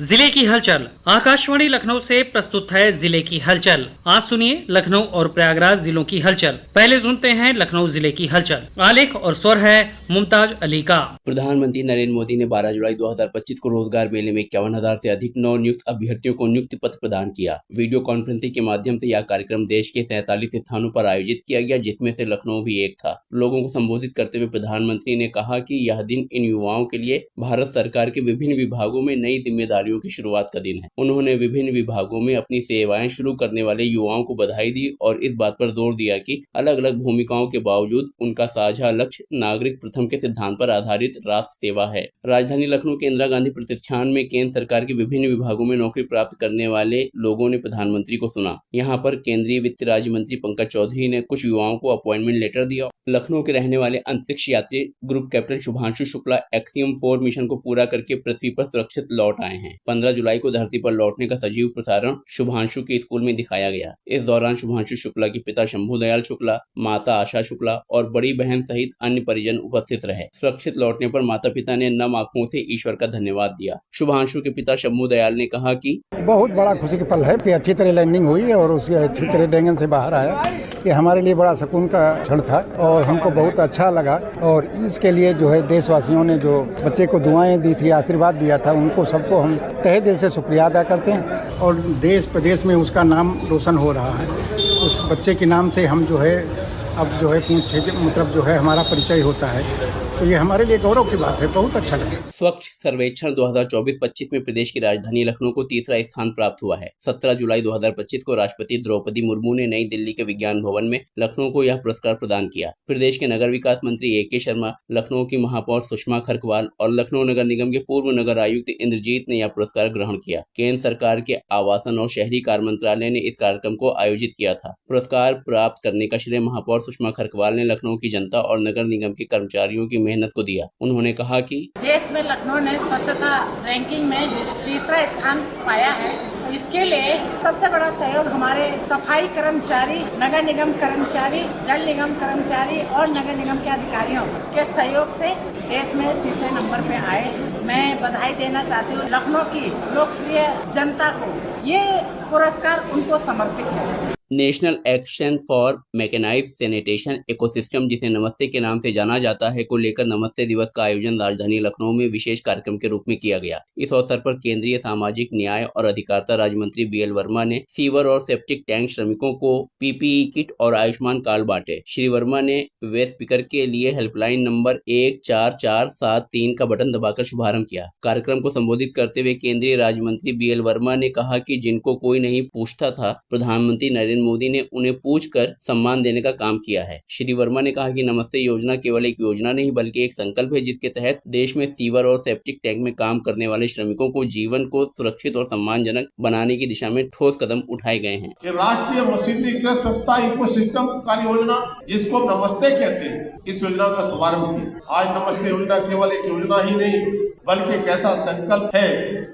जिले की हलचल। आकाशवाणी लखनऊ से प्रस्तुत है जिले की हलचल। आज सुनिए लखनऊ और प्रयागराज जिलों की हलचल। पहले सुनते हैं लखनऊ जिले की हलचल। आलेख और स्वर है मुमताज अली का। प्रधानमंत्री नरेंद्र मोदी ने 12 जुलाई 2025 को रोजगार मेले में 51,000 से अधिक नव नियुक्त अभ्यर्थियों को नियुक्ति पत्र प्रदान किया। वीडियो कॉन्फ्रेंसिंग के माध्यम से यह कार्यक्रम देश के 47 स्थानों पर आयोजित किया गया, जिसमें से लखनऊ भी एक था। लोगों को संबोधित करते हुए प्रधानमंत्री ने कहा कि यह दिन इन युवाओं के लिए भारत सरकार के विभिन्न विभागों में नई जिम्मेदारियों की शुरुआत का दिन है। उन्होंने विभिन्न विभागों में अपनी सेवाएं शुरू करने वाले युवाओं को बधाई दी और इस बात पर जोर दिया कि अलग अलग भूमिकाओं के बावजूद उनका साझा लक्ष्य नागरिक प्रथम के सिद्धांत पर आधारित राष्ट्र सेवा है। राजधानी लखनऊ के इंदिरा गांधी प्रतिष्ठान में केंद्र सरकार के विभिन्न विभागों में नौकरी प्राप्त करने वाले लोगों ने प्रधानमंत्री को सुना। यहाँ पर केंद्रीय वित्त राज्य मंत्री पंकज चौधरी ने कुछ युवाओं को अपॉइंटमेंट लेटर दिया। लखनऊ के रहने वाले अंतरिक्ष यात्री group captain Shubhanshu Shukla axiom 4 mission को पूरा करके पृथ्वी पर सुरक्षित लौट आए हैं। 15 जुलाई को धरती पर लौटने का सजीव प्रसारण शुभांशु के स्कूल में दिखाया गया। इस दौरान शुभांशु शुक्ला के पिता शंभू दयाल शुक्ला, माता आशा शुक्ला और बड़ी बहन सहित अन्य परिजन उपस्थित रहे। सुरक्षित लौटने पर माता पिता ने नम आंखों से ईश्वर का धन्यवाद दिया। शुभांशु के पिता शंभू दयाल ने कहा कि बहुत बड़ा खुशी का पल है कि अच्छी तरह लैंडिंग हुई और उसकी अच्छी तरह डेंगन से बाहर आया। ये हमारे लिए बड़ा सुकून का क्षण था और हमको बहुत अच्छा लगा। और इसके लिए जो है देशवासियों ने जो बच्चे को दुआएं दी थी, आशीर्वाद दिया था, उनको सबको हम तहे दिल से शुक्रिया अदा करते हैं। और देश प्रदेश में उसका नाम रोशन हो रहा है। उस बच्चे के नाम से हम जो है अब जो है मतलब जो है हमारा परिचय होता है, तो ये हमारे लिए गौरव की बात है। बहुत अच्छा लगा। स्वच्छ सर्वेक्षण 2024-25 में प्रदेश की राजधानी लखनऊ को तीसरा स्थान प्राप्त हुआ है। 17 जुलाई 2025 को राष्ट्रपति द्रौपदी मुर्मू ने नई दिल्ली के विज्ञान भवन में लखनऊ को यह पुरस्कार प्रदान किया। प्रदेश के नगर विकास मंत्री AK शर्मा, लखनऊ की महापौर सुषमा खरकवाल और लखनऊ नगर निगम के पूर्व नगर आयुक्त इंद्रजीत ने यह पुरस्कार ग्रहण किया। केंद्र सरकार के आवासन और शहरी कार्य मंत्रालय ने इस कार्यक्रम को आयोजित किया था। पुरस्कार प्राप्त करने का श्रेय महापौर सुषमा खरकवाल ने लखनऊ की जनता और नगर निगम के कर्मचारियों की मेहनत को दिया। उन्होंने कहा कि देश में लखनऊ ने स्वच्छता रैंकिंग में तीसरा स्थान पाया है। इसके लिए सबसे बड़ा सहयोग हमारे सफाई कर्मचारी, नगर निगम कर्मचारी, जल निगम कर्मचारी और नगर निगम के अधिकारियों के सहयोग से देश में तीसरे नंबर पे आए। मैं बधाई देना चाहती हूँ लखनऊ की लोकप्रिय जनता को। ये पुरस्कार उनको समर्पित है। National action for mechanized sanitation ecosystem, जिसे नमस्ते के नाम से जाना जाता है, को लेकर नमस्ते दिवस का आयोजन राजधानी लखनऊ में विशेष कार्यक्रम के रूप में किया गया। इस अवसर पर केंद्रीय सामाजिक न्याय और अधिकारिता राज्य मंत्री BL वर्मा ने सीवर और सेप्टिक टैंक श्रमिकों को PPE किट और आयुष्मान कार्ड बांटे। श्री वर्मा ने वेस्ट स्पीकर के लिए हेल्पलाइन नंबर 14473 का बटन दबाकर शुभारंभ किया। कार्यक्रम को संबोधित करते हुए केंद्रीय राज्य मंत्री BL वर्मा ने कहा कि जिनको कोई नहीं पूछता था, प्रधानमंत्री नरेंद्र मोदी ने उन्हें पूछकर सम्मान देने का काम किया है। श्री वर्मा ने कहा कि नमस्ते योजना केवल एक योजना नहीं बल्कि एक संकल्प है, जिसके तहत देश में सीवर और सेप्टिक टैंक में काम करने वाले श्रमिकों को जीवन को सुरक्षित और सम्मानजनक बनाने की दिशा में ठोस कदम उठाए गए हैं। राष्ट्रीय मशीनरीकृत स्वच्छता इकोसिस्टम कार्य योजना, जिसको नमस्ते कहते हैं, इस योजना का शुभारंभ किया। आज नमस्ते योजना केवल एक योजना ही नहीं बल्कि एक ऐसा संकल्प है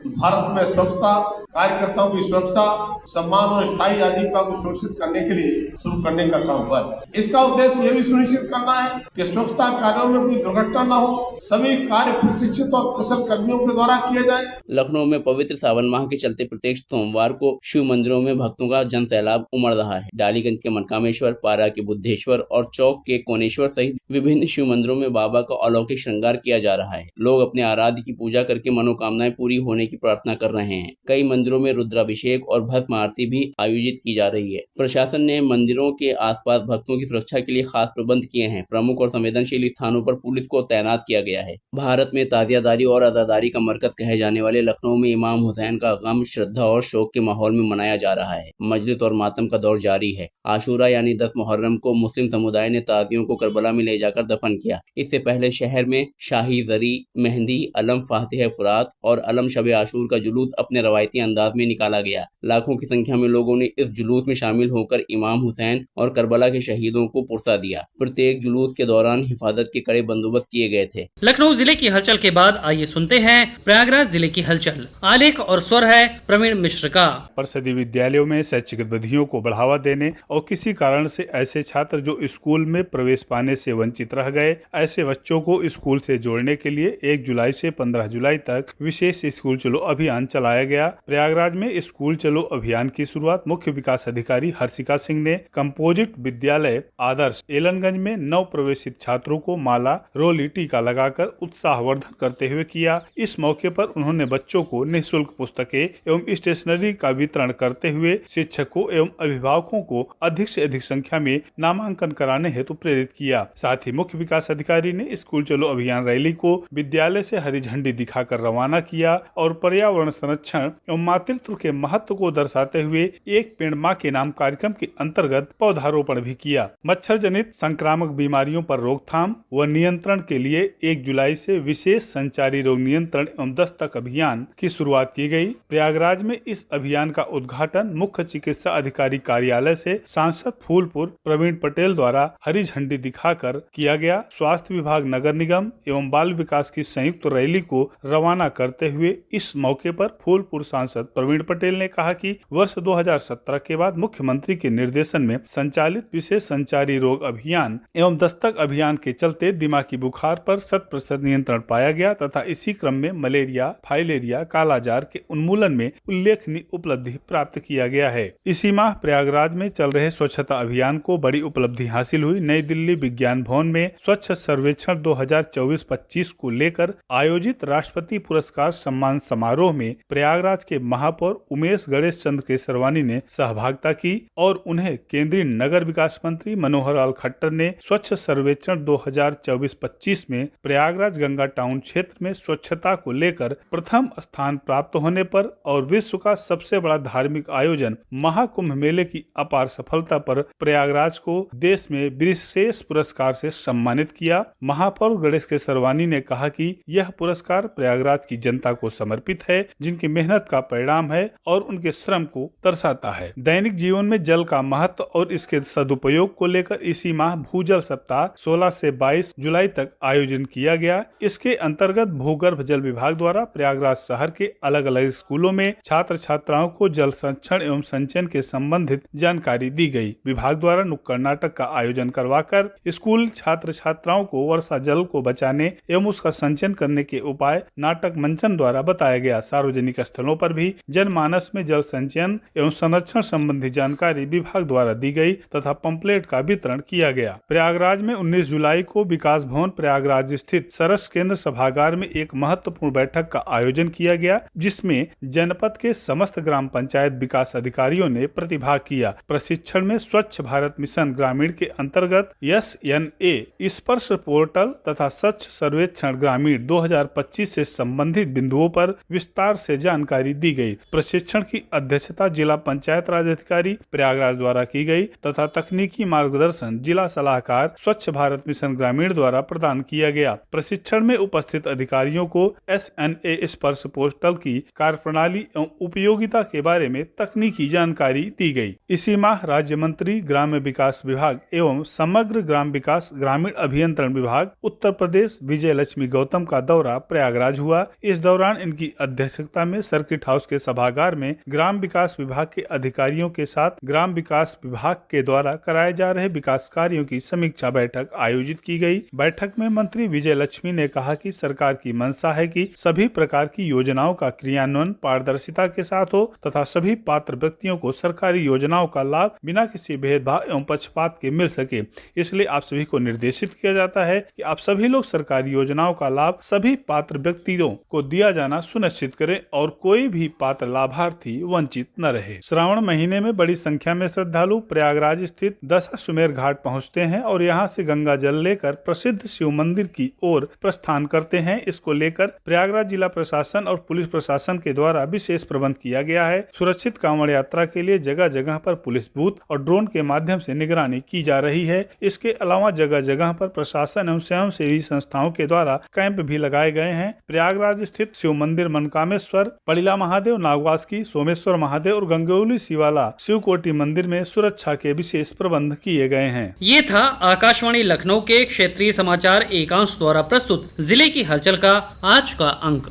भारत में स्वच्छता, कार्यकर्ताओं की सुरक्षा, सम्मान और स्थायी आजीविका को सुनिश्चित करने के लिए शुरू करने का काम हुआ है। इसका उद्देश्य ये भी सुनिश्चित करना है कि स्वच्छता कार्यों में कोई दुर्घटना न हो, सभी कार्य प्रशिक्षित और कुशल कर्मियों के द्वारा किए जाए। लखनऊ में पवित्र सावन माह के चलते प्रत्येक सोमवार को शिव मंदिरों में भक्तों का जन सैलाब उमड़ रहा है। डालीगंज के मनकामेश्वर, पारा के बुद्धेश्वर और चौक के कोनेश्वर सहित विभिन्न शिव मंदिरों में बाबा का अलौकिक श्रृंगार किया जा रहा है। लोग अपने आराध्य की पूजा करके मनोकामनाएं पूरी होने की प्रार्थना कर रहे हैं। कई मंदिरों में रुद्राभिषेक और भस्म आरती भी आयोजित की जा रही है। प्रशासन ने मंदिरों के आसपास भक्तों की सुरक्षा के लिए खास प्रबंध किए हैं। प्रमुख और संवेदनशील स्थानों पर पुलिस को तैनात किया गया है। भारत में ताजियादारी और अज़ादारी का मरकज कहे जाने वाले लखनऊ में इमाम हुसैन का गम, श्रद्धा और शोक के माहौल में मनाया जा रहा है। मजलिस और मातम का दौर जारी है। आशूरा यानी 10 मुहर्रम को मुस्लिम समुदाय ने ताजियों को करबला में ले जाकर दफन किया। इससे पहले शहर में शाही जरी, मेहंदी, अलम फातिह फुरात और अलम शब आशूर का जुलूस अपने रवायती अंदाज में निकाला गया। लाखों की संख्या में लोगों ने इस जुलूस में शामिल होकर इमाम हुसैन और करबला के शहीदों को पुरसा दिया। प्रत्येक जुलूस के दौरान हिफाजत के कड़े बंदोबस्त किए गए थे। लखनऊ जिले की हलचल के बाद आइए सुनते हैं प्रयागराज जिले की हलचल। आलेख और स्वर है प्रवीण मिश्र का। परिषदीय विद्यालयों में शैक्षिक गतिविधियों को बढ़ावा देने और किसी कारण से ऐसे छात्र जो स्कूल में प्रवेश पाने से वंचित रह गए, ऐसे बच्चों को स्कूल से जोड़ने के लिए 1 जुलाई से 15 जुलाई तक विशेष स्कूल चलो अभियान चलाया गया। प्रयागराज में स्कूल चलो अभियान की शुरुआत मुख्य विकास अधिकारी हर्षिका सिंह ने कंपोजिट विद्यालय आदर्श एलनगंज में नव प्रवेशित छात्रों को माला, रोली, टीका लगाकर उत्साहवर्धन करते हुए किया। इस मौके पर उन्होंने बच्चों को निःशुल्क पुस्तकें एवं स्टेशनरी का वितरण करते हुए शिक्षकों एवं अभिभावकों को अधिक से अधिक संख्या में नामांकन कराने हेतु प्रेरित किया। साथ ही मुख्य विकास अधिकारी ने स्कूल चलो अभियान रैली को विद्यालय से हरी झंडी दिखाकर रवाना किया और पर्यावरण संरक्षण एवं मातृत्व के महत्व को दर्शाते हुए एक पेड़ मां के नाम कार्यक्रम के अंतर्गत पौधारोपण भी किया। मच्छर जनित संक्रामक बीमारियों पर रोकथाम व नियंत्रण के लिए 1 जुलाई से विशेष संचारी रोग नियंत्रण एवं दस्तक अभियान की शुरुआत की गई। प्रयागराज में इस अभियान का उद्घाटन मुख्य चिकित्सा अधिकारी कार्यालय से सांसद फूलपुर प्रवीण पटेल द्वारा हरी झंडी दिखाकर किया गया। स्वास्थ्य विभाग, नगर निगम एवं बाल विकास की संयुक्त रैली को रवाना करते हुए इस मौके पर फूलपुर सांसद प्रवीण पटेल ने कहा कि वर्ष 2017 के बाद मुख्यमंत्री के निर्देशन में संचालित विशेष संचारी रोग अभियान एवं दस्तक अभियान के चलते दिमागी बुखार पर 100% नियंत्रण पाया गया तथा इसी क्रम में मलेरिया, फाइलेरिया, कालाजार के उन्मूलन में उल्लेखनीय उपलब्धि प्राप्त किया गया है। इसी माह प्रयागराज में चल रहे स्वच्छता अभियान को बड़ी उपलब्धि हासिल हुई। नई दिल्ली विज्ञान भवन में स्वच्छ सर्वेक्षण 2024-25 को लेकर आयोजित राष्ट्रपति पुरस्कार सम्मान समारोह में प्रयागराज के महापौर उमेश गणेश चंद्र केसरवानी ने सहभागिता की और उन्हें केंद्रीय नगर विकास मंत्री मनोहर लाल खट्टर ने स्वच्छ सर्वेक्षण 2024-25 में प्रयागराज गंगा टाउन क्षेत्र में स्वच्छता को लेकर प्रथम स्थान प्राप्त होने पर और विश्व का सबसे बड़ा धार्मिक आयोजन महाकुंभ मेले की अपार सफलता पर प्रयागराज को देश में विशेष पुरस्कार से सम्मानित किया। महापौर गणेश केसरवानी ने कहा कि यह पुरस्कार प्रयागराज की जनता को समर्पित है, जिनकी मेहनत का परिणाम है और उनके श्रम को दर्शाता है। दैनिक जीवन में जल का महत्व और इसके सदुपयोग को लेकर इसी माह भूजल सप्ताह 16 से 22 जुलाई तक आयोजन किया गया। इसके अंतर्गत भूगर्भ जल विभाग द्वारा प्रयागराज शहर के अलग अलग स्कूलों में छात्र छात्राओं को जल संरक्षण एवं संचयन के संबंधित जानकारी दी गई। विभाग द्वारा नुक्कड़ नाटक का आयोजन करवाकर स्कूल छात्र छात्राओं को वर्षा जल को बचाने एवं उसका संचयन करने के उपाय नाटक मंचन द्वारा बताया गया। सार्वजनिक स्थलों पर भी जनमानस में जल संचयन एवं संरक्षण संबंधी जानकारी विभाग द्वारा दी गई तथा पंपलेट का वितरण किया गया। प्रयागराज में 19 जुलाई को विकास भवन प्रयागराज स्थित सरस केंद्र सभागार में एक महत्वपूर्ण बैठक का आयोजन किया गया, जिसमें जनपद के समस्त ग्राम पंचायत विकास अधिकारियों ने प्रतिभाग किया। प्रशिक्षण में स्वच्छ भारत मिशन ग्रामीण के अंतर्गत SNA स्पर्श पोर्टल तथा स्वच्छ सर्वेक्षण ग्रामीण 2025 से संबंधित बिंदुओं पर विस्तार से जानकारी दी गई। प्रशिक्षण की अध्यक्षता जिला पंचायत राज अधिकारी प्रयागराज द्वारा की गई तथा तकनीकी मार्गदर्शन जिला सलाहकार स्वच्छ भारत मिशन ग्रामीण द्वारा प्रदान किया गया। प्रशिक्षण में उपस्थित अधिकारियों को SNA स्पर्श पोर्टल की कार्यप्रणाली एवं उपयोगिता के बारे में तकनीकी जानकारी दी गई। इसी माह राज्य मंत्री ग्राम्य विकास विभाग एवं समग्र ग्राम विकास ग्रामीण अभियंत्रण विभाग उत्तर प्रदेश विजय लक्ष्मी गौतम का दौरा प्रयागराज हुआ। इस दौरान इनकी अध्यक्षता में सर्किट हाउस के सभागार में ग्राम विकास विभाग के अधिकारियों के साथ ग्राम विकास विभाग के द्वारा कराए जा रहे विकास कार्यों की समीक्षा बैठक आयोजित की गई। बैठक में मंत्री विजय लक्ष्मी ने कहा कि सरकार की मंशा है कि सभी प्रकार की योजनाओं का क्रियान्वयन पारदर्शिता के साथ हो तथा सभी पात्र व्यक्तियों को सरकारी योजनाओं का लाभ बिना किसी भेदभाव एवं पक्षपात के मिल सके। इसलिए आप सभी को निर्देशित किया जाता है कि आप सभी लोग सरकारी योजनाओं का लाभ सभी पात्र व्यक्तियों को दिया जाना सुनिश्चित करें और कोई भी पात्र लाभार्थी वंचित न रहे। श्रावण महीने में बड़ी संख्या में श्रद्धालु प्रयागराज स्थित दशाश्वमेध घाट पहुंचते हैं और यहां से गंगा जल लेकर प्रसिद्ध शिव मंदिर की ओर प्रस्थान करते हैं। इसको लेकर प्रयागराज जिला प्रशासन और पुलिस प्रशासन के द्वारा विशेष प्रबंध किया गया है। सुरक्षित कांवड़ यात्रा के लिए जगह जगह पर पुलिस बूथ और ड्रोन के माध्यम से निगरानी की जा रही है। इसके अलावा जगह जगह पर प्रशासन एवं स्वयंसेवी संस्थाओं के द्वारा कैंप भी लगाए गए हैं। प्रयागराज स्थित शिव मंदिर मनकामेश्वर, पड़िला महादेव, नागवासकी, सोमेश्वर महादेव और गंगोली शिवाला शिवकोटि मंदिर में सुरक्षा के विशेष प्रबंध किए गए हैं। ये था आकाशवाणी लखनऊ के क्षेत्रीय समाचार एकांश द्वारा प्रस्तुत जिले की हलचल का आज का अंक।